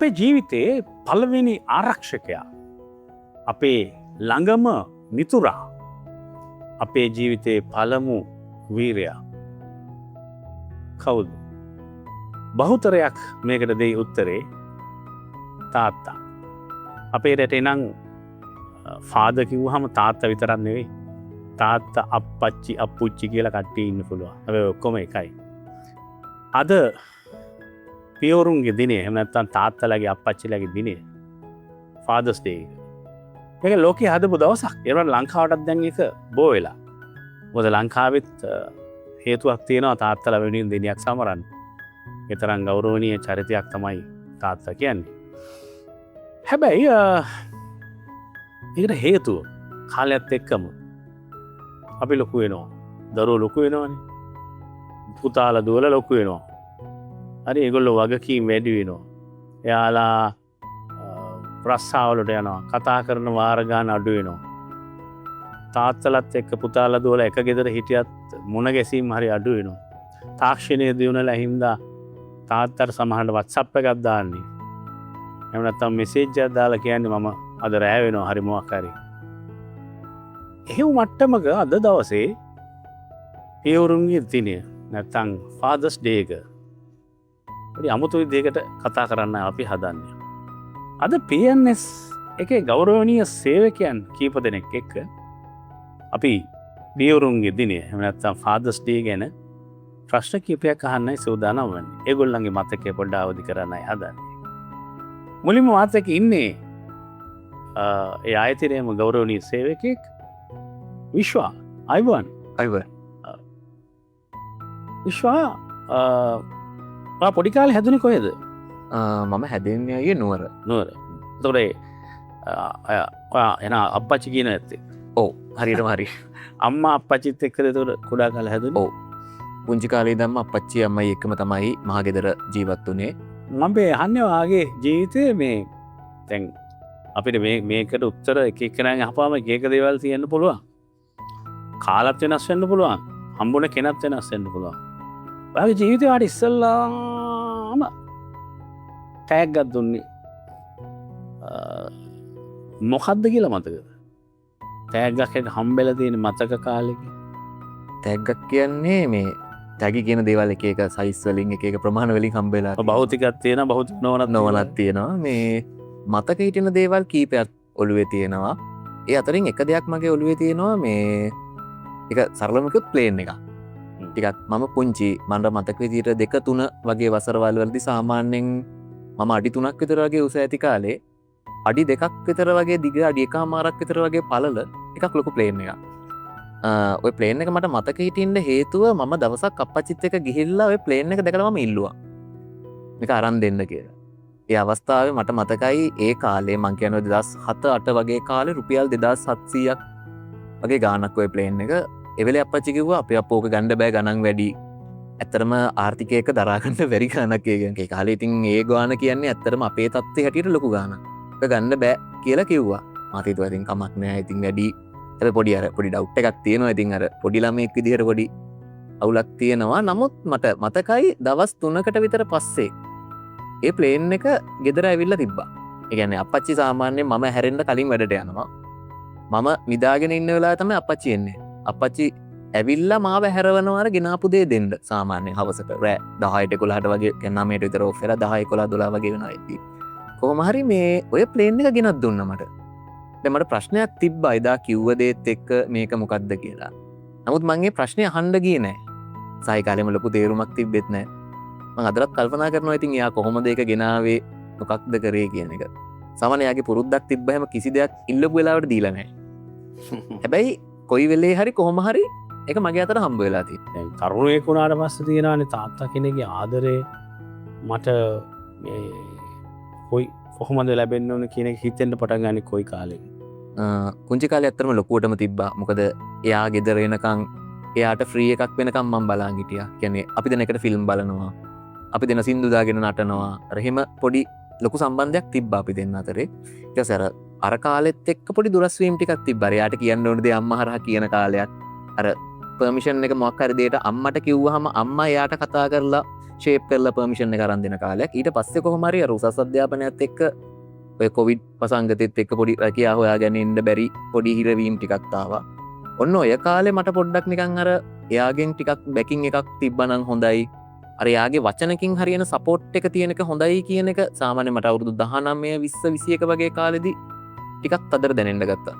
අපේ ජීවිතයේ පළවෙනි ආරක්ෂකයා අපේ ළඟම මිතුරා අපේ ජීවිතයේ පළමු වීරයා කවුද? බහුතරයක් මේකට දෙයි උත්තරේ තාත්තා. අපේ රටේ නම් ෆාදර් කිව්වහම තාත්තා විතරක් නෙවෙයි. තාත්තා අප්පච්චි අප්පුච්චි කියලා කට්ටිය ඉන්න පුළුවන්. හැබැයි ඔක්කොම එකයි. අද පියවරුන්ගේ දිනේ එහෙම නැත්නම් තාත්තලාගේ අප්පච්චිලාගේ දිනේ ෆාදර්ස් ඩේ එක. මේක ලෝකේ හදපු දවසක්. ඒ වුණාට ලංකාවටත් දැන් ඒක බෝ වෙලා. මොකද ලංකාවෙත් හේතුවක් තියෙනවා තාත්තලා වෙනුවෙන් දිනයක් සමරන්න. ඒ තරම් ගෞරවනීය චරිතයක් තමයි තාත්තා කියන්නේ. හැබැයි ඒකට හේතුව කාලයත් එක්කම අපි ලොකු වෙනවා. දරුවෝ ලොකු වෙනවානේ. පුතාලා දුවලා ලොකු වෙනවා. හරි ඒගොල්ලෝ වගකීම් වැඩි වෙනවා. එයාලා රස්සාවලට යනවා. කතා කරන වාර ගන්න අඩු වෙනවා. තාත්තලත් එක්ක පුතාලා දුවලා එක ගෙදර හිටියත් මුණ ගැසීම් හරි අඩු වෙනවා. තාක්ෂණයේ දියුණුවලා හින්දා තාත්තට සමහරවිට WhatsApp එකක් දාන්නේ. එහෙම නැත්නම් මෙසේජ් එකක් දාලා කියන්නේ මම අද රෑ වෙනවා හරි මොකක් හරි. එහෙම මට්ටමක අද දවසේ පියවරුන්ගේ දිනය නැත්නම් ෆාදර්ස් ඩේ එක පොඩි අමුතු විදිහකට කතා කරන්න අපි හදන්නේ. අද PNS එකේ ගෞරවනීය සේවකයන් කීප දෙනෙක් එක්ක අපි පියවරුන්ගේ දිනය එහෙම නැත්නම් ෆාදර්ස් ඩේ ගැන ප්‍රශ්න කීපයක් අහන්නයි සූදානම් වෙන්නේ. ඒගොල්ලන්ගේ මතකය පොඩ්ඩක් අවදි කරන්නයි හදන්නේ. මුලින්ම මාත් එක්ක ඉන්නේ ඒ ආයතනයේම ගෞරවනීය සේවකෙක් විශ්වා අයිවන් විශ්වා පොඩි කාලේ හැදුනේ කොහෙද? මම හැදෙන්නේ අයියේ නුවර. එතකොට ඔයා එන අප්පච්චි කියන ඇත්තේ? ඔව් හරියටම හරි. අම්මා අප්පච්චිත් එක්කද එතකොට කුඩා කාලේ හැදුනේ? ඔව්. පුංචි කාලේ ඉඳන්ම අප්පච්චි අම්මයි එක්කම තමයි මහගෙදර ජීවත් වුනේ. මම අහන්නේ වාගේ ජීවිතේ මේ දැන් අපිට මේකට උත්තර එක එක්කෙනාගෙන් අහපුවාම එක එක දේවල් තියෙන්න පුළුවන්. කාලත් වෙනස් වෙන්න පුළුවන්. හම්බුන කෙනත් වෙනස් වෙන්න පුළුවන්. ඔයාගේ ජීවිතේ වාට ඉස්සල්ලාම ටැග් එකක් දුන්නේ මොකද්ද කියලා මතකද? ටැග් එකක් හම්බෙලා තියෙන මතක කාලෙක. ටැග් එකක් කියන්නේ මේ ටැග් කියන දේවල් එක එක සයිස් වලින් එක එක ප්‍රමාණ වලින් හම්බෙලා භෞතිකයක් තියෙනවා භෞතික නොවනත් තියෙනවා. මේ මතක හිටින දේවල් කීපයක් ඔළුවේ තියෙනවා. ඒ අතරින් එක දෙයක් මගේ ඔළුවේ තියෙනවා මේ එක සරලමකුත් ප්ලේන් එකක්. ටිකක් මම පුංචි මට මතක විදිහට 2-3 වගේ වසරවල් වලදී සාමාන්‍යයෙන් මම අඩි 3ක් විතර වගේ උස ඇති කාලේ අඩි 2ක් විතර වගේ දිග අඩි 1මාරක් විතර වගේ පළල එකක් ලොකු ප්ලේන් එකක්. ඔය ප්ලේන් එක මට මතක හිටින්න හේතුව මම දවසක් අප්පච්චිත් එක්ක ගිහිල්ලා ඔය ප්ලේන් එක දැකලා මම ඉල්ලුවා. මේක අරන් දෙන්න කියලා. ඒ අවස්ථාවේ මට මතකයි ඒ කාලේ මං කියන්නේ 2007-8 වගේ කාලේ රුපියල් 2700ක් වගේ ගාණක් ඔය ප්ලේන් එක. ඒ වෙලේ අප්පච්චි කිව්වා අපේ අප්පෝ ඕක ගන්න බෑ ගණන් වැඩි. ඇත්තටම ආර්ථිකයක දරා ගන්න බැරි ගාණක් ඒ කාලේ. ඉතින් ඒ ගාණ කියන්නේ ඇත්තටම අපේ තත්ත්වයේ හැටියට ලොකු ගාණක්. ඒක ගන්න බෑ කියලා කිව්වා. මට හිතුවා ඉතින් කමක් නෑ. ඉතින් වැඩි පොඩි ඩවුට් එකක් තියෙනවා. ඉතින් අර පොඩි ළමෙක් විදිහට පොඩි අවුලක් තියෙනවා. නමුත් මට මතකයි දවස් 3කට විතර පස්සේ ඒ ප්ලේන් එක ගෙදර ඇවිල්ලා තිබ්බා. ඒ කියන්නේ අප්පච්චි සාමාන්‍යයෙන් මම හැරෙන්න කලින් වැඩට යනවා. මම නිදාගෙන ඉන්න වෙලාවේ තමයි අප්පච්චි එන්නේ. අප්පච්චි ඇවිල්ලා මාව හැරවනවා අර ගෙනාපු දේ දෙන්න. සාමාන්‍යයෙන් හවසට රෑ 10ට 11ට වගේ 9ට විතර ඔෆ් වෙලා 10 11 12 වගේ වෙනවා ඉතින්. කොහොම හරි මේ ඔය ප්ලේන් එක ගෙනත් දුන්නා මට. දැන් මට ප්‍රශ්නයක් තිබ්බා එදා කිව්ව දේත් එක්ක මේක මොකද්ද කියලා. නමුත් මම ඒ ප්‍රශ්නේ අහන්න ගියේ නෑ. සායි කාලෙම ලොකු තේරුමක් තිබ්බෙත් නෑ. මම අදටත් කල්පනා කරනවා ඉතින් එයා කොහොමද ඒක ගෙනාවේ මොකක්ද කරේ කියන එක. සාමාන්‍යයෙන් එයාගේ පුරුද්දක් තිබ්බහම කිසි දෙයක් ඉල්ලපු වෙලාවට දීලා නෑ. හැබැයි කොයි වෙලේ හරි කොහොම හරි ඒක මගේ අතට හම්බ වෙලා තියෙනවා. දැන් තරුණයෙක් වුණාට පස්සේ තියෙනවානේ තාත්තා කෙනෙක්ගේ ආදරේ මට මේ කොහොමද ලැබෙන්න ඕන කියන එක හිතෙන්න පටන් ගන්නේ කොයි කාලෙක. කුංචි කාලේ ඇත්තටම ලොකුවටම තිබ්බා. මොකද එයා ගෙදර එනකන් එයාට ෆ්‍රී එකක් වෙනකම් මම බලන් හිටියා. කියන්නේ අපි දෙන එකට ෆිල්ම් බලනවා. අපි දෙන සින්දු දාගෙන නටනවා. අර එහෙම පොඩි ලොකු සම්බන්ධයක් තිබ්බා අපි දෙන්න අතරේ. ඊට පස්සේ අර කාලෙත් එක්ක පොඩි දුරස් වීම ටිකක් තිබ්බා. එයාට කියන්න ඕන දේ අම්මා හරහා කියන කාලයක්. අර පර්මිෂන් එක මොකක් හරි දෙයට අම්මට කිව්වහම අම්මා එයාට කතා කරලා ෂේප් කරලා පර්මිෂන් එක අරන් දෙන කාලයක්. ඊට පස්සේ කොහොම හරි අර උසස් අධ්‍යාපනයත් එක්ක ඔය කොවිඩ් පසංගතෙත් එක්ක පොඩි රැකියාව හොයාගෙන ඉන්න බැරි පොඩි හිරවීම් ටිකක් ආවා. ඔන්න ඔය කාලේ මට පොඩ්ඩක් නිකන් අර එයාගෙන් ටිකක් බැකින් එකක් තිබ්බනම් හොඳයි. අර එයාගේ වචනකින් හරියන සපෝට් එක තියෙන එක හොඳයි කියන එක සාමාන්‍යයෙන් මට අවුරුදු 19 20 21 වගේ කාලෙදී ටිකක් තදර දැනෙන්න ගත්තා.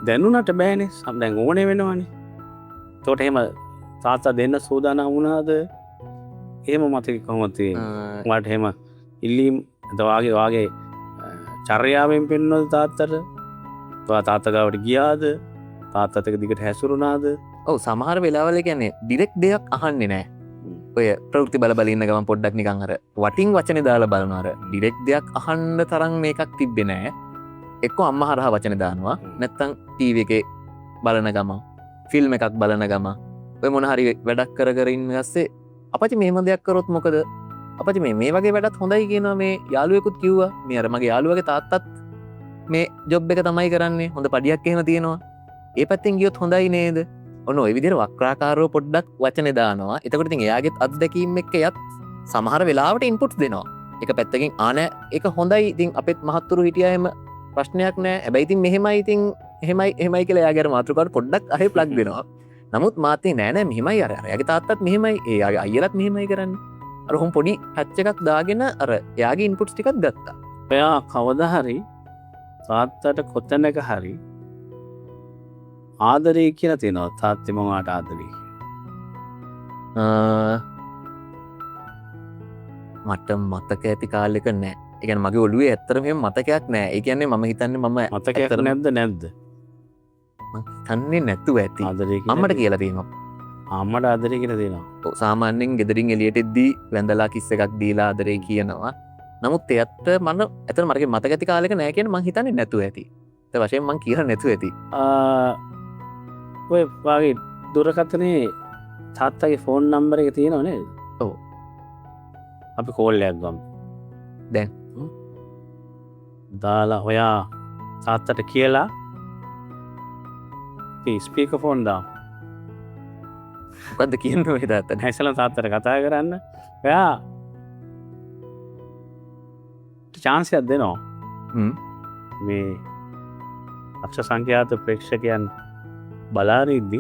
දැනුණට බෑනේ. දැන් ඕනේ වෙනවනේ. ඒකට එහෙම තාත්තා දෙන්න සූදානම් වුණාද? එහෙම මතක කොහොමද තියෙන්නේ? උඹට එහෙම ඉල්ලීම් වාගේ චර්යාවෙන් පෙන්වනද තාත්තට? තාත්තා ගාවට ගියාද? තාත්තත් එක්ක දිගට හැසිරුණාද? ඔව් සමහර වෙලාවල කියන්නේ ඩිරෙක්ට් දෙයක් අහන්නේ නැහැ. ඔය ප්‍රවෘත්ති බල ඉන්න ගමන් පොඩ්ඩක් නිකන් අර වටින් වචනේ දාලා බලනවා. අර ඩිරෙක්ට් දෙයක් අහන්න තරම් මේකක් තිබ්බේ නැහැ. එක්ක අම්මා හරහා වචනේ දානවා. නැත්තම් ටීවී එකේ බලන ගමන් ෆිල්ම් එකක් බලන ගමන් ඔය මොන හරි වැඩක් කර කර ඉන්න ගස්සේ අපච්චි මෙහෙම දෙයක් කරොත් මොකද? අපච්චි මේ වගේ වැඩත් හොඳයි කියනවා. මේ යාළුවෙකුත් කිව්වා. මේ අර මගේ යාළුවගේ තාත්තත් මේ ජොබ් එක තමයි කරන්නේ. හොඳ පඩියක් එහෙම තියෙනවා. ඒ පැත්තෙන් ගියොත් හොඳයි නේද? ඔන්න ඔය විදිහට වක්‍රාකාරව පොඩ්ඩක් වචනේ දානවා. එතකොට ඉතින් එයාගෙත් අත්දැකීම් එක්ක එයත් සමහර වෙලාවට ඉන්පුට්ස් දෙනවා. එක පැත්තකින් ආන ඒක හොඳයි. ඉතින් අපෙත් මහත්තුරු හිටියා එහෙම ප්‍රශ්නයක් නැහැ. හැබැයි ඉතින් මෙහෙමයි ඉතින් එහෙමයි කියලා එයාගේ අර මාතෘකාවට පොඩ්ඩක් අහේ ප්ලග් දෙනවා. නමුත් මාතේ නෑ මෙහෙමයි අර එයාගේ තාත්තත් මෙහෙමයි. එයාගේ අයියලත් මෙහෙමයි කරන්නේ. අර හොම් පොඩි හැච් එකක් දාගෙන අර එයාගේ ඉන්පුට්ස් ටිකක් ගත්තා. ඔයා කවදා හරි තාත්තට කොතැනක හරි ආදරේ කියලා තියෙනවා. තාත්තේ මම ආට ආදරේ. මට මතක ඇති කාලෙක නෑ. ඒ කියන්නේ මගේ ඔළුවේ ඇත්තටම එහෙම මතකයක් නෑ. ඒ කියන්නේ මම හිතන්නේ මම මතකයක් නැද්ද? තන්නේ නැතුව ඇති. ආදරේ අම්මට කියලා තියෙනවා. අම්මට ආදරේ කියලා තියෙනවා. ඔව් සාමාන්‍යයෙන් ගෙදරින් එළියට එද්දී වැඳලා කිස් එකක් දීලා ආදරේ කියනවා. නමුත් එයත් මම ඇත්තට මට මතක ඇති කාලෙක නෑ කියන්නේ මං හිතන්නේ නැතුව ඇති. ඒ වශයෙන් මං කියලා නැතුව ඇති. ඔය වාගේ දුරකථනේ තාත්තගේ ෆෝන් නම්බර එක තියෙනව නේද? ඔව්. අපි කෝල් එකක් ගමු. දැන් දාලා ඔයා තාත්තට කියලා ස්පීකර් ෆෝන් දාමු. මොකද්ද කියන්නේ ඔය තාත්තා? නැසලා තාත්තට කතා කරන්න. ඔයා chance එකක් දෙනවා. මේ අක්ෂර සංඛ්‍යාත ප්‍රේක්ෂකයන් බලාගෙන ඉද්දි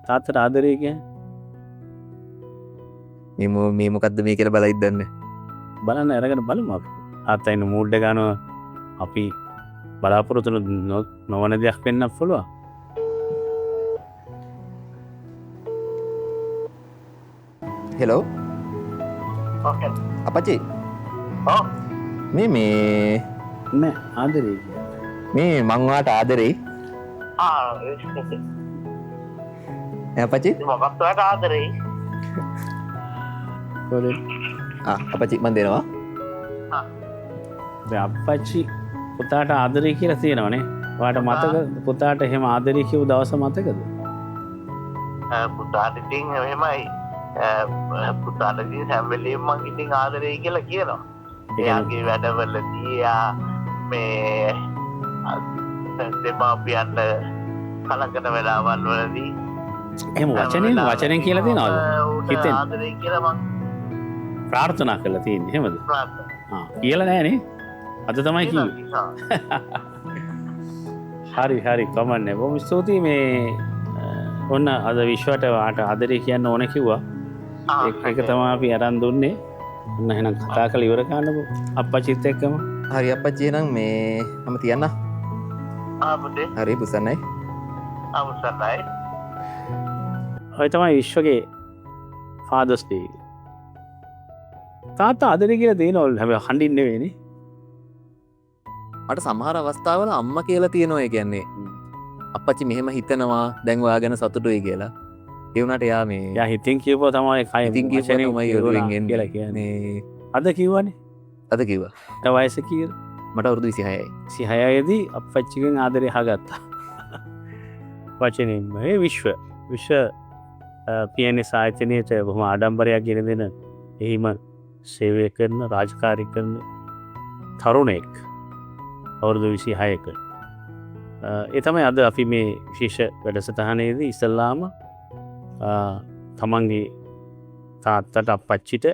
තාත්තට ආදරේ කියන්නේ මේ මොකද්ද මේ කියලා බලයිද දන්නේ. බලන්න අරගෙන බලමු අපි. තාත්තා ඉන්න මූඩ් එක ගන්නවා. අපි බලාපොරොත්තු නොවන දෙයක් වෙන්නත් පුළුවන්. හෙලෝ අපච්චි. මේ නෑ ආදරේ මේ මං වාට ආදරේ. අපච්චි මොකක්ද ආදරේ? අපච්චි මන් දෙනවා. අපච්චි පුතාට ආදරේ කියලා තියෙනවනේ. ඔයාට මතක පුතාට එහෙම ආදරේ කියපු දවස මතකද? පුතාට ඉතින් එහෙමයි. පුතාටදී හැම වෙලේම මං ඉතින් ආදරේ කියලා කියනවා. එයාගේ වැඩවලදී එයා මේ දෙමාපියන්ට කලකන වෙලාවල් වලදී එහෙම වචනෙන් කියලා තියෙනවද? හිතෙන් ආදරේ කියලා මං ප්‍රාර්ථනා කරලා තියෙන්නේ. එහෙමද? කියලා නෑනේ. අද තමයි කිව්වේ. හරි කමන්නේ. බොහොම ස්තුතියි මේ ඔන්න අද විශ්වට වාට ආදරේ කියන්න ඕන කිව්වා. ඒක තමයි අපි අරන් දුන්නේ. ඔන්න එහෙනම් කතා කරලා ඉවර කරන්නකො අප්පච්චිත් එක්කම. හරි අප්පච්චි එහෙනම් මේ මම තියන්න. පුතේ. හරි පුසන්නයි. අවසන්යි. ඔය තමයි විශ්වගේ ෆාදර්ස් ඩේ. තාත්තා ආදරේ කියලා දෙනවලු. හැබැයි හඬින් නෙවෙයිනේ. මට සමහර අවස්ථාවල අම්මා කියලා තියෙනවා. ඒ කියන්නේ අපච්චි මෙහෙම හිතනවා දැන් ඔයා ගැන සතුටුයි කියලා. ඒ වුණාට එයා මේ යා හිතින් කියපුවා තමයි කය ඉතින් කියපුවා තමයි ඔරුවෙන් එන්නේ කියලා කියන්නේ. අද කිව්වනේ. අද කිව්වා. ඊට වයස කීයද? මට අවුරුදු 26යි. 26 දී අප්පච්චිගෙන් ආදරේ අහගත්තා. වචනෙන් මේ විශ්ව PNS ආයතනයේට බොහොම ආඩම්බරයක් ගෙන දෙන එහිම සේවය කරන රාජකාරී කරන තරුණෙක් අවුරුදු 26ක. ඒ තමයි අද අපි මේ විශේෂ වැඩසටහනේදී ඉස්සල්ලාම තමන්ගේ තාත්තට අපච්චිට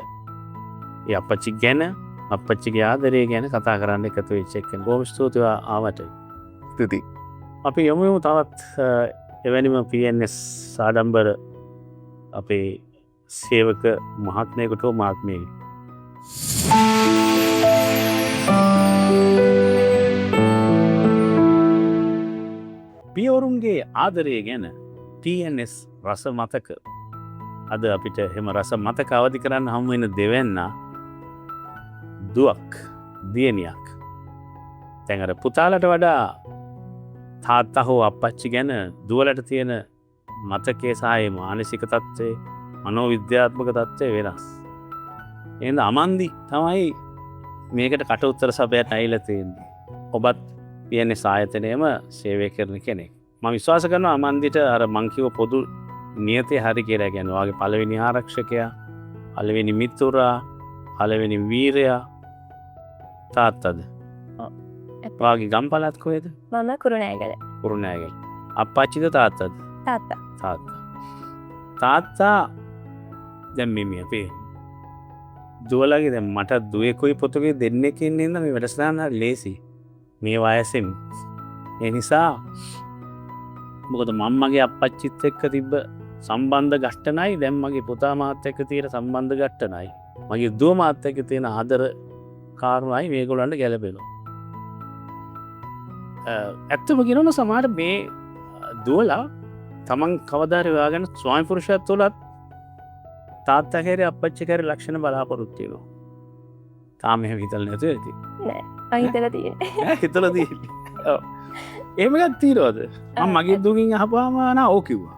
ඒ අපච්චි ගැන අපච්චිගේ ආදරේ ගැන කතා කරන්න එකතු වෙච්ච එක්කෙනෙක්. බොහොම ස්තුතියි ආවට. ස්තුතියි. අපි යමු තවත් එවැනිම PNS ආඩම්බර අපේ සේවක මහත්මයෙකුට මහත්මියකට. පියවරුන්ගේ ආදරය ගැන TNS රස මතක. අද අපිට එහෙම රස මතක අවදි කරන්න හමු වෙන දෙවැන්නා දුවක් දියණියක්. දැන් අර පුතාලට වඩා තාත්තා හෝ අප්පච්චි ගැන දුවලට තියෙන මතකයේ සහ මානසික තත්ත්වය මනෝවිද්‍යාත්මක තත්ත්වය වෙනස්. එහෙනම් අමන්දි තමයි මේකට කට උත්තර සපයට ඇවිල්ලා තියෙන්නේ. ඔබත් PNS ආයතනයේම සේවය කරන කෙනෙක්. මම විශ්වාස කරනවා අමන්දිට අර මං කිව්ව පොදු නියතේ හරි කියලා කියන්නේ. ඔයාගේ පළවෙනි ආරක්ෂකයා, පළවෙනි මිතුරා, පළවෙනි වීරයා තාත්තද? ඔයාගේ ගම්පලත් කොහෙද? මම කුරුණෑගල. කුරුණෑගල. අප්පච්චිද තාත්තද? තාත්තා. තාත්තා දැන් මේ අපේ දුවලගේ දැන් මට දුවෙකුයි පුතුකුයි දෙන්නෙක් ඉන්නේ ඉඳන් මේ වැඩසටහන හරි ලේසි. මේ වයසෙන්. ඒ නිසා මොකද මම්මගේ අප්පච්චිත් එක්ක තිබ්බ සම්බන්ධ ගැටණයි දැන් මගේ පුතා මාත් එක්ක තියෙන සම්බන්ධ ගැටණයි. මගේ දුව මාත් එක්ක තියෙන ආදර කාරණායි මේගොල්ලන්ට ගැලපෙනවා. ඇත්තම කියනවනම් සමහර මේ දුවලා තමන් කවදාද හොයාගෙන ස්වාමි පුරුෂයත් තුලත් තාත්තා කෙරේ අප්පච්චි කෙරේ ලක්ෂණ බලාපොරොත්තු වෙනවා. තාම එහෙම හිතලා නැතුව ඇති. නෑ. මං හිතලා තියෙන්නේ. ඈ හිතලා තියෙන්නේ. ඔව්. එහෙම එකක් තියනවද? මම මගේ දුකින් අහපුවාම නා ඕක කිව්වා.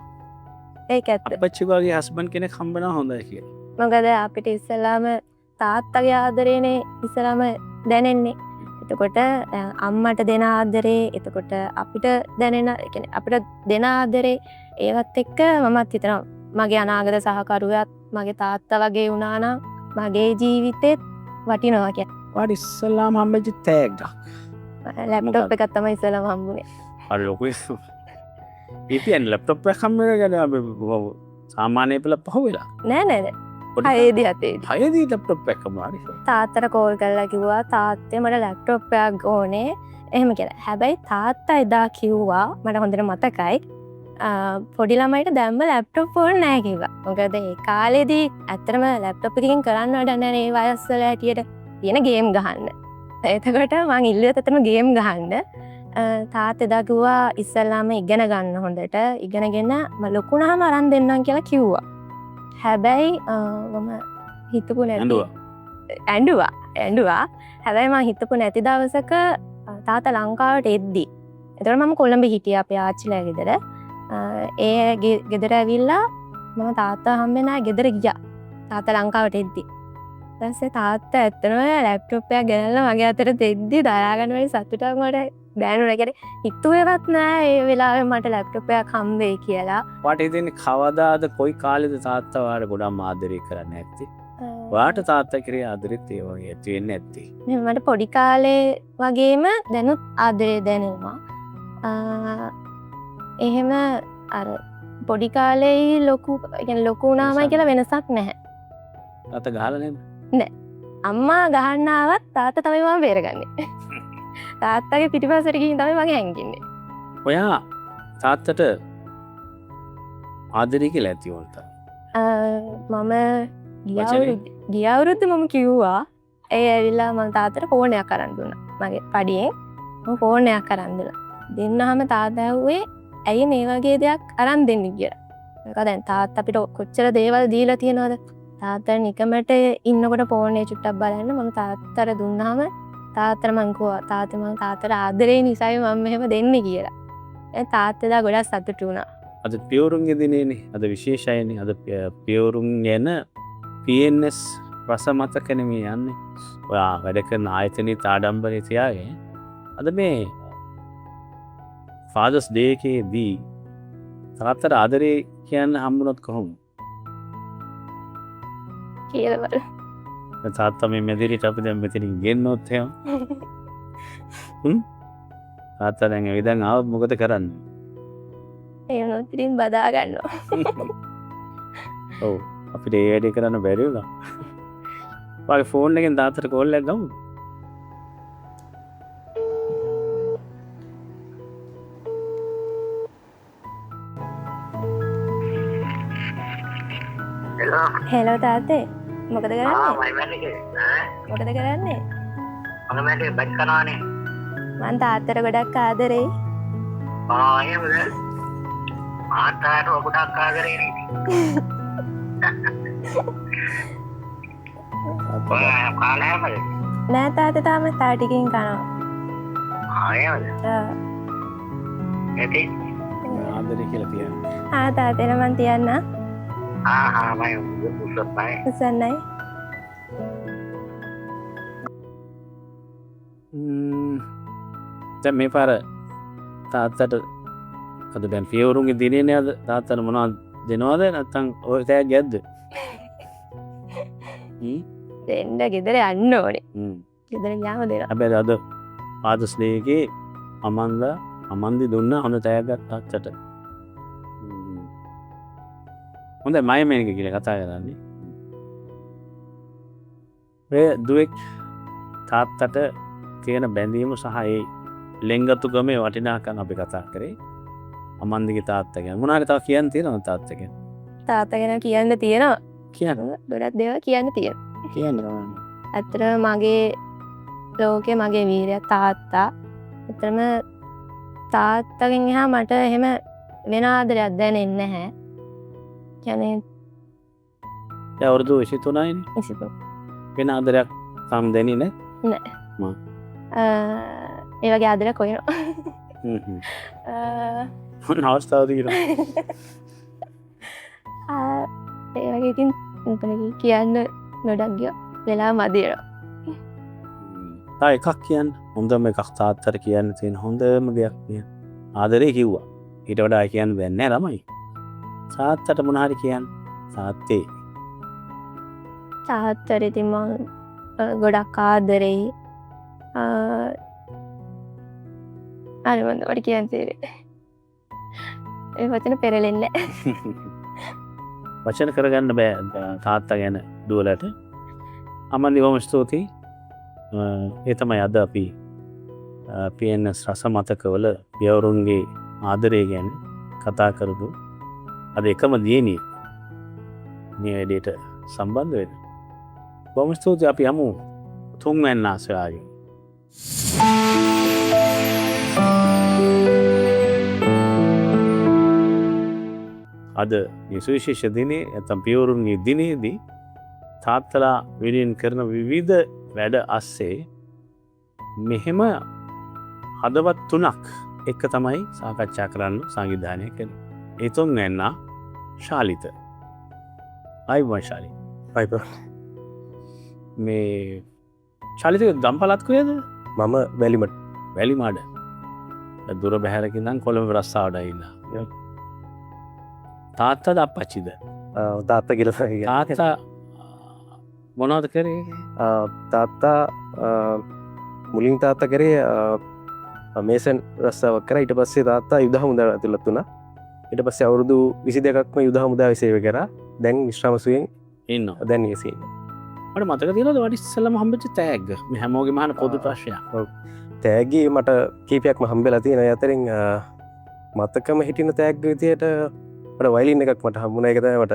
ඒක ඇත්ත. අප්පච්චි වගේ හස්බන්ඩ් කෙනෙක් හම්බ වෙනවා හොඳයි කියලා. මොකද අපිට ඉස්සෙල්ලාම තාත්තගේ ආදරේනේ ඉස්සෙල්ලාම දැනෙන්නේ. එතකොට අම්මට දෙන ආදරේ, එතකොට අපිට දැනෙන, ඒ කියන්නේ අපිට දෙන ආදරේ ඒවත් එක්ක මමත් හිතනවා මගේ අනාගත සහකරුවත් මගේ තාත්තා වගේ වුණා නම් මගේ ජීවිතේත් වටිනවා කියලා. වාට ඉස්සල්ලාම හම්බෙච්ච තෑග්ගක්. ලැප්ටොප් එකක් තමයි ඉස්සෙල්ලාම හම්බුනේ. අර ලොකු ඉතින් ලැප්ටොප් එක හම්බ වෙනකන් සාමාන්‍ය පෙළ පහ වෙලා. නෑ. හයේදී අතේදී. හයේදී ලැප්ටොප් එක හම්බුනානේ. තාත්තට කෝල් කරලා කිව්වා තාත්තේ මට ලැප්ටොප් එකක් ඕනේ. එහෙම කියලා. හැබැයි තාත්තා එදා කිව්වා මට හොඳට මතකයි. පොඩි ළමයිට දැම්ම ලැප්ටොප් ඕනේ නැහැ කිව්වා. මොකද ඒ කාලේදී ඇත්තටම ලැප්ටොප් එකකින් කරන්න වැඩ නැහැ නේ වයස් වල හැටියට තියෙන ගේම් ගහන්න. එතකොට මං ඉල්ලුවත් ඇත්තටම ගේම් ගහන්න. තාත්තා එදා කිව්වා ඉස්සල්ලාම ඉගෙන ගන්න හොඳට. ඉගෙනගෙන මම ලොකුණාම අරන් දෙන්නම් කියලා කිව්වා. හැබැයි මම හිතපු නැති ඇඬුවා. හැබැයි මම හිතපු නැති දවසක තාත්තා ලංකාවට එද්දි. එතකොට මම කොළඹ හිටියා අපේ ආච්චිලා ගෙදර. ඒ ගෙදර ඇවිල්ලා මම තාත්තා හම්බෙන්න ගෙදර ගියා. තාත්තා ලංකාවට එද්දි. ඊට පස්සේ තාත්තා ඇත්තටම ලැප්ටොප් එකක් ගෙනල්ලා මගේ අතට දෙද්දි දරා ගන්න බැරි සතුටක් මට දැනුණා. කියන්නේ හිතුවේවත් නෑ ඒ වෙලාවේ මට ලැප්ටොප් එකක් හම්බෙයි කියලා. වාට හිතෙන්නේ කවදාද කොයි කාලෙද තාත්තා වාට ගොඩක් ආදරේ කරන්නේ නැත්තේ? වාට තාත්තා කෙරේ ආදරෙත් ඒ වගේ ඇති වෙන්නේ නැත්තේ. මට පොඩි කාලේ වගේම දැනුත් ආදරේ දැනෙනවා. එහෙම අර පොඩි කාලේ ලොකු කියන්නේ ලොකු වුණාමයි කියලා වෙනසක් නැහැ. තාත්තා ගහලා නේද? නෑ. අම්මා ගහන්න ආවත් තාත්තා තමයි මම බේරගන්නේ. තාත්තගේ පිටිපස්සට ගිහින් තමයි මගේ හැංගින්නේ. ඔයා තාත්තට ආදරේ කියලා ඇති වුණා. මම ගිය අවුරුද්දේ මම කිව්වා ඒ ඇවිල්ලා මම තාත්තට ෆෝන් එකක් අරන් දුන්නා. මගේ පඩියෙන් මම ෆෝන් එකක් අරන් දුන්නා. දෙන්නාම තාත්තා ඇහුවේ ඇයි මේ වගේ දෙයක් අරන් දෙන්නේ කියලා. ඒක දැන් තාත්තා අපිට කොච්චර දේවල් දීලා තියෙනවද? තාත්තා නිකමට ඉන්නකොට ෆෝන් එක චුට්ටක් බලන්න මම තාත්තට දුන්නාම තාත්තට මං කිව්වා තාත්තේ මම තාත්තට ආදරේ නිසායි මම මෙහෙම දෙන්නේ කියලා. ඒ තාත්තා දා ගොඩක් සතුටු වුණා. අද පියවරුන්ගේ දිනේනේ. අද විශේෂයිනේ. අද පියවරුන් ගැන PNS රස මතක නෙමෙයි යන්නේ. ඔයා වැඩ කරන ආයතනයේ ආඩම්බරේ තියාගෙන අද මේ ෆාදර්ස් ඩේ එකේදී තාත්තට ආදරේ කියන්න හම්බුනොත් කොහොමද? කියලා බලන්න. තාත්තා මේ මෙදිරිට අපි දැන් මෙතනින් ගෙන්නොත් එහෙම. තාත්තා දැන් එවිදන් ආවොත් මොකද කරන්නේ? ඒ වුණොත් ඉතින් බදා ගන්නවා. ඔව්. අපිට ඒ වැඩේ කරන්න බැරි වුණා. ඔයාගේ ෆෝන් එකෙන් තාත්තට කෝල් එකක් ගමු. හෙලෝ තාත්තේ මොකද කරන්නේ? මම මොකද කරන්නේ? මැටි බත් කනවානේ. මං තාත්තට ගොඩක් ආදරෙයි. එහෙමද? ආතාට ගොඩක් ආදරේ. කාලෑමද? නෑ තාත්තා තාම තා ටිකකින් කනවා. එහෙමද? ඇති? ආදරේ කියලා තියෙනවා. තාත්තේ මං තියන්න. මම උසප්පයි. උසන්නයි. දැන් මේ පාර තාත්තට අද දැන් පියවරුන්ගේ දිනේ අද තාත්තට මොනවද දෙනවද නැත්නම් ඔය තෑග් ගැද්ද? දෙන්න ගෙදර යන්න ඕනේ. ගෙදර ගියාම දෙනවා. හැබැයි අද ෆාදර්ස් ඩේ එකේ අමන්දි දුන්න හොඳ තෑග්ගක් තාත්තට. හොඳයි මම මේක කියලා කතා කරන්නේ. ඔය දුවෙක් තාත්තට තියෙන බැඳීම සහ ඒ ලෙන්ගතුකමේ වටිනාකම් අපි කතා කරේ. අමන්දිගේ තාත්තා ගැන. මොනවාද තව කියන්න තියෙනවද තාත්තා ගැන? තාත්තා ගැන කියන්න තියෙනවා. කියන්න. ගොඩක් දේවල් කියන්න තියෙනවා. කියන්න. ඇත්තටම මගේ ලෝකේ මගේ වීරයා තාත්තා. ඇත්තටම තාත්තගෙන් එහා මට එහෙම වෙන ආදරයක් දැනෙන්නේ නැහැ. කියන්නේ දැන් අවුරුදු 23යිනේ. ඉසිපො. වෙන ආදරයක් සම් දෙන්නේ නැහැ. නෑ. ඒ වගේ ආදරයක් හොයනවා. මොන අවස්ථාවද කියලා. ඒ වගේ ඉතින් කියන්න ගොඩක් ගියා. වෙලා මදිනවා. තා එකක් කියන්න. හොඳම එකක් තාත්තට කියන්න තියෙන හොඳම දෙයක් කියන්න. ආදරේ කිව්වා. ඊට වඩා කියන්න බෑ නෑ ළමයි. තාත්තට මොන හරි කියන්න. තාත්තේ. තාත්තට ඉතින් මම ගොඩක් ආදරෙයි. අර මොනවද කියන්න තියෙන්නේ? ඒ වචන පෙරලෙන්නේ නැහැ. වචන කරගන්න බෑ තාත්තා ගැන දුවලට. අමන්දි බොහොම ස්තුතියි. ඒ තමයි අද අපි PNS රස මතකවල පියවරුන්ගේ ආදරය ගැන කතා කරපු අද එකම දියණිය මේ වැඩේට සම්බන්ධ වෙන. බොහොම ස්තුතියි අපි යමු තුන්වැන්න ආසාවෙන්. අද මේ සුවිශේෂ දිනේ නැත්නම් පියවරුන්ගේ දිනේදී තාත්තලා වෙනුවෙන් කරන විවිධ වැඩ අස්සේ මෙහෙම හදවත් තුනක් එක තමයි සාකච්ඡා කරන්න සංවිධානය කළේ. ඒ තුන්වැන්න ශාලිත. අයිබෝන් ශාලි. අයිබෝන්. මේ ශාලිත ගම්පලත් කොහෙද? මම වැලිමඩ. වැලිමඩ. දුර බැහැරකින් ඉඳන් කොළඹ රස්සාවට ඇවිල්ලා. තාත්තද අප්පච්චිද? තාත්තා කියලා. තාත්තා මොනවද කරේ? තාත්තා මුලින් තාත්තා කරේ මේසන් රස්සාවක් කරා. ඊට පස්සේ තාත්තා යුද හමුදාව ඇතුළත් වුණා. ඊට පස්සේ අවුරුදු 22ක්ම යුද හමුදාවේ සේවය කරා. දැන් විශ්‍රාමසුවෙන් ඉන්නවා. දැන් ඉන්නේ. මට මතක තියෙනවද වඩි ඉස්සෙල්ලාම හම්බෙච්ච තෑග්ග? මේ හැමෝගෙම අහන පොදු ප්‍රශ්නයක්. ඔව්. තෑග්ගේ මට කීපයක්ම හම්බෙලා තියෙනවා. ඒ අතරින් මතකම හිටින තෑග්ග විදියට මට වයලින් එකක් මට හම්බුණා. ඒක තමයි මට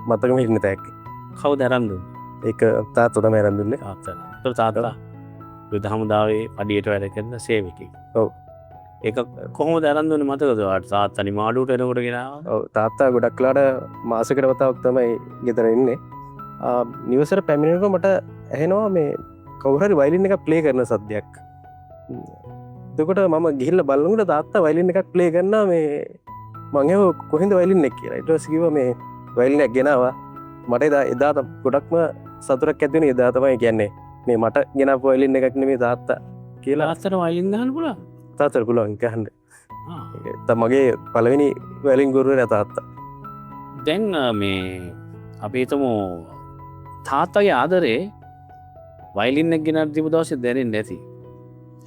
මතකම හිටින තෑග්ග. කවුද අරන් දුන්නේ? ඒක තාත්තා තමයි අරන් දුන්නේ. තාත්තා. ඒතර තාත්තා යුද හමුදාවේ පඩියට වැඩ කරන සේවකයෙක්. ඔව්. ඒක කොහොමද අරන් දුන්නේ මතකද? තාත්තා නිමාඩුවට එනකොට ගෙනාවා. ඔව්. තාත්තා ගොඩක් වෙලාට මාසෙකට වතාවක් තමයි ගෙදර ඉන්නේ. නිවසට පැමිණෙනකොට මට ඇහෙනවා මේ කවුරු හරි වයලින් එකක් ප්ලේ කරන සද්දයක්. එතකොට මම ගිහිල්ලා බලනකොට තාත්තා වයලින් එකක් ප්ලේ කරනවා. මේ මං ඒව කොහෙන්ද වයලින් එක කියලා. ඊට පස්සේ කිව්වා මේ වයලින් එකක් ගෙනාවා. මට එදා ගොඩක්ම සතුටක් ඇති වුණේ. එදා තමයි කියන්නේ මේ මට ගෙනාපු වයලින් එකක් නෙමෙයි තාත්තා කියලා. තාත්තට වයලින් ගහන්න පුළුවන්. තාත්තට පුළුවන් ගහන්න. ඒක මගේ පළවෙනි වයලින් ගුරුවරයා තාත්තා. දැන් මේ අපි හිතමු තාත්තගේ ආදරේ වයලින් එක ගෙනත් දීපු දවසේ දැනෙන්නේ නැති.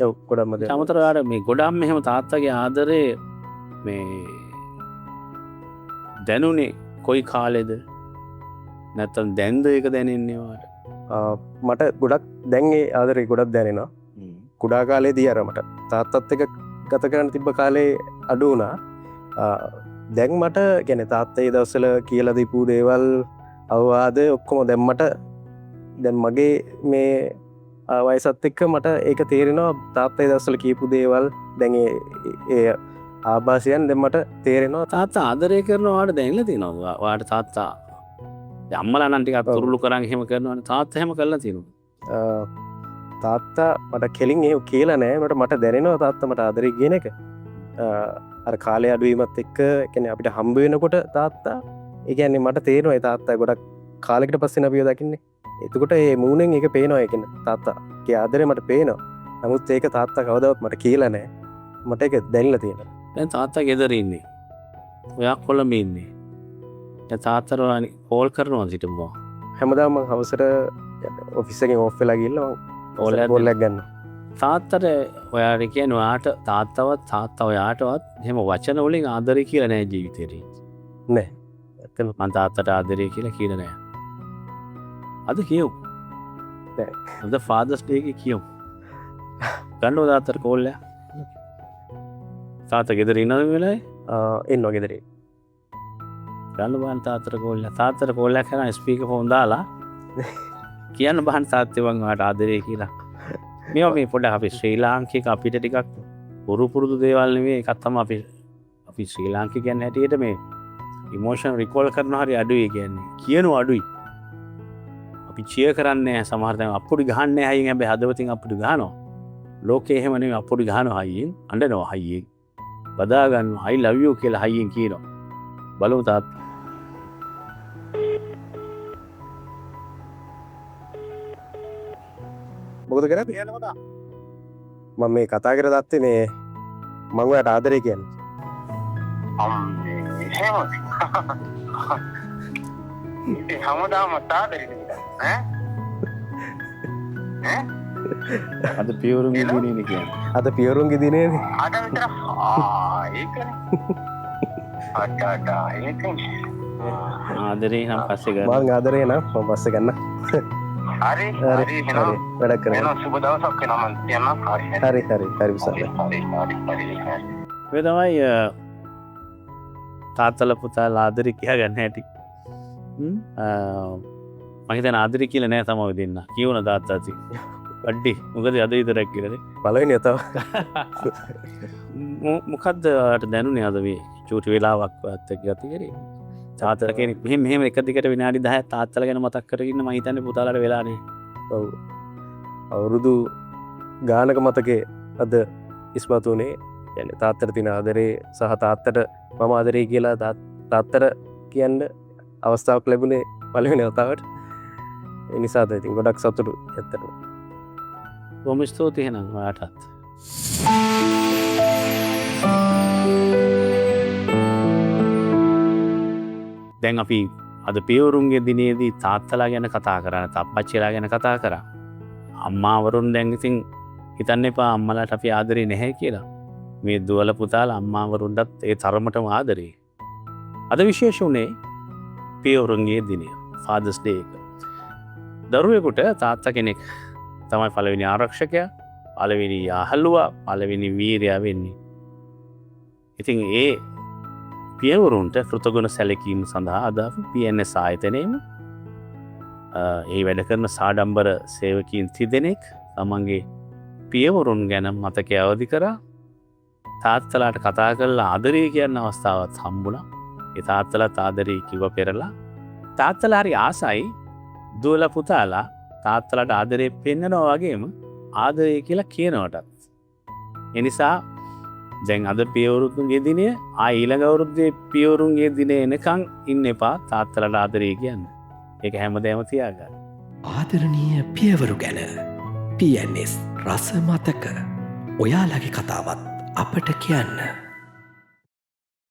ඔව් ගොඩක්ම දැන්. අමතරව ආර මේ ගොඩක් මෙහෙම තාත්තගේ ආදරේ මේ දැනුනේ කොයි කාලෙද? නැත්තම් දැන්ද ඒක දැනෙන්නේවාට මට ගොඩක් දැන්ගේ ආදරේ ගොඩක් දැනෙනවා කුඩා කාලේ දී අර මට තාත්තත් එක ගත කරන්න තිබ්බ කාලේ අඩු වුණා දැන් මට ගැන තාත්තේ දවසල කියලා දීපු දේවල් අවවාද ඔක්කොම දැම්මට දැන් මගේ මේ වයසත් එක්ක මට ඒක තේරෙනවා තාත්තේ දවසල කියපු දේවල් දැන් ඒ ආభాසයන් දැන් මට තේරෙනවා තාත්තා ආදරය කරනවාට දැනලා තියෙනවා වාට තාත්තා අම්මලා නම් ටිකක් තුරුළු කරන් එහෙම කරනවානේ තාත්තා එහෙම කරලා තියෙනවා තාත්තා මට කෙලින් ඒ කියලා නෑ මට දැනෙනවා තාත්තා මට ආදරේ කියන එක අර කාලය අඩුවීමත් එක්ක කියන්නේ අපිට හම්බ වෙනකොට තාත්තා ඒ කියන්නේ මට තේරෙනවා ඒ තාත්තා ගොඩක් කාලෙකට පස්සේ අපිව දකින්නේ එතකොට ඒ මූණෙන් ඒක පේනවා ඒ කියන්නේ තාත්තාගේ ආදරේ මට පේනවා නමුත් ඒක තාත්තා කවදාවත් මට කියලා නෑ මට ඒක දැනෙලා තියෙනවා දැන් තාත්තා ගෙදර ඉන්නේ ඔයා කොළඹ ඉන්නේ දැන් තාත්තට කෝල් කරනවා සිටුවා හැමදාම මම හවසට ඔෆිස් එකෙන් ඕෆ් වෙලා ගිහලා මම කෝල් එකක් ගන්නවා තාත්තට ඔයාට කියන්නේ ඔයාට තාත්තා ඔයාටවත් එහෙම වචන වලින් ආදරේ කියලා නෑ ජීවිතේට නෑ ඇත්තම මං තාත්තට ආදරේ කියලා කියලා නෑ අද කියමු නෑ අද ෆාදර්ස් ඩේ එකේ කියමු ගන්නව තාත්තට කෝල් එක තාත්තා ගෙදර ඉන්නවද මේ වෙලාවේ ඉන්නවා ගෙදරේ ගන්න බෑන් තාත්තට කෝල් එක තාත්තට කෝල් එක කරන ස්පීකර් ෆෝන් දාලා කියන්න බෑන් තාත්තේ මං ඔයාට ආදරේ කියලා මේවා මේ පොඩ්ඩක් අපි ශ්‍රී ලාංකික අපිට ටිකක් පුරුදු දේවල් නෙවෙයි එකක් තමයි අපි ශ්‍රී ලාංකික කියන්නේ හැටියට මේ ඉමෝෂන් රිකෝල් කරනවා හරි අඩුයි කියන්නේ කියනවා අඩුයි අපි චියර් කරන්නේ නැහැ සමහර දැන් අප්පුඩි ගහන්නේ නැහැ හයියෙන් හැබැයි හදවතින් අප්පුඩි ගහනවා ලෝකේ එහෙම නෙවෙයි අප්පුඩි ගහනවා හයියෙන් අඬනවා හයියෙන් බදා ගන්නවා I love you කියලා හයියෙන් කියනවා බලමු තාත්තා මොකද කරන්නේ මම මේ කතා කර දත්තේ මේ මං ඔයාට ආදරේ කියන්නේ හැමදාම ආදරේ අද පියවරුන්ගේ දිනේ කියන්නේ අද පියවරුන්ගේ දිනේනේ අද විතර ඒකනේ අඩා ඒකනේ ආදරේ නම් පස්සේ ගන්න මං ආදරේ නම් මම පස්සේ ගන්න හරි හරි එහෙනම් වැඩක් කරන්න එහෙනම් සුබ දවසක් වෙනවා මම කියන්නම් හරි විසන්න මේ තමයි තාත්තලා පුතාලා ආදරේ කියා ගන්න හැටි මම හිතන ආදරේ කියලා නෑ තමයි දෙන්න කියවන තාත්තාති අඩි මොකද අද විතරක් කියලානේ පළවෙනි යතව මොකද්ද දැනුනේ අද මේ චූටි වෙලාවක් වත් එක්ක ගත කරේ තාත්තලා කෙනෙක් මෙහෙම එක දිගට විනාඩි 10ක් තාත්තලා ගැන මතක් කරගෙන ඉන්න මම හිතන්නේ පුතාලාට වෙලානේ ඔව් අවුරුදු ගානක මතකේ අද ඉස්මතුනේ කියන්නේ තාත්තට තියෙන ආදරේ සහ තාත්තට මම ආදරේ කියලා තාත්තට කියන්න අවස්ථාවක් ලැබුණේ පළවෙනි වතාවට ඒ නිසාද ඉතින් ගොඩක් සතුටු ඇත්තටම බොහොම ස්තුතියි එහෙනම් ඔයාටත් දැන් අපි අද පියවරුන්ගේ දිනේදී තාත්තලා ගැන කතා කරා අප්පච්චිලා ගැන කතා කරා අම්මාවරුන් දැන් ඉතින් හිතන්න එපා අම්මලාට අපි ආදරේ නැහැ කියලා මේ දුවල පුතාලා අම්මාවරුන්ටත් ඒ තරමටම ආදරේ අද විශේෂ උනේ පියවරුන්ගේ දිනය ෆාදර්ස් ඩේ එක දරුවෙකුට තාත්තා කෙනෙක් තමයි පළවෙනි ආරක්ෂකයා පළවෙනි යාළුවා පළවෙනි වීරයා වෙන්නේ ඉතින් ඒ පියවරුන්ට කෘතගුණ සැලකීම සඳහා අද PNS ආයතනයේම ඒ වැඩ කරන සාඩම්බර සේවකීන් 30 දෙනෙක් තමන්ගේ පියවරුන් ගැන මතකය අවදි කරා තාත්තලාට කතා කරලා ආදරේ කියන අවස්ථාවක් හම්බුණා. ඒ තාත්තලාත් ආදරේ කිව්ව පෙරලා තාත්තලා හරි ආසයි දුවල පුතාලා තාත්තලාට ආදරේ පෙන්නනවා වගේම ආදරේ කියලා කියනවටත්. ඒ නිසා දැන් අද පියවරුන්ගේ දිනය ඊළඟ අවුරුද්දේ පියවරුන්ගේ දිනේ එනකන් ඉන්න එපා තාත්තලාට ආදරේ කියන්න. ඒක හැමදේම තියාගන්න. ආදරණීය පියවරු ගැන PNS රස මතක ඔයාලගේ කතාවත් අපට කියන්න.